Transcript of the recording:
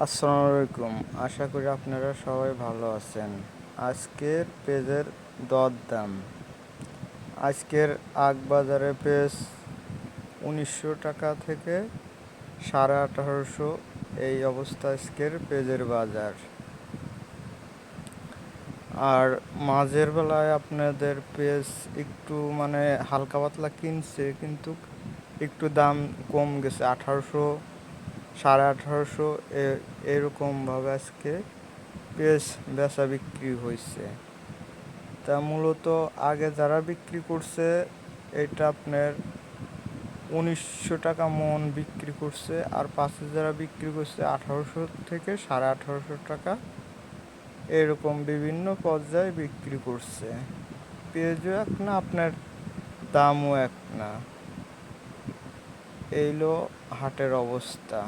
আসসালামু আলাইকুম। আশা করি আপনারা সবাই ভালো আছেন। আজকের পেঁয়াজের দরদাম। আজকের আগ বাজারে পেঁয়াজ ১৯০০ টাকা থেকে ১৮৫০ এই অবস্থা আজকের পেঁয়াজের বাজার। আর মাঝের বেলায় আপনাদের পেঁয়াজ একটু হালকা পাতলা কিনছে, কিন্তু একটু দাম কম গেছে, ১৮০০ ১৮৫০ এরকমভাবে আজকে পেঁয়াজ বেচা বিক্রি হয়েছে। তা মূলত আগে যারা বিক্রি করছে এটা আপনার ১৯০০ টাকা মন বিক্রি করছে, আর পাশে যারা বিক্রি করছে ১৮০০ থেকে ১৮৫০ টাকা, এরকম বিভিন্ন পর্যায়ে বিক্রি করছে। পেঁয়াজও এক না, আপনার দামও এক না। এইলো হাটের অবস্থা।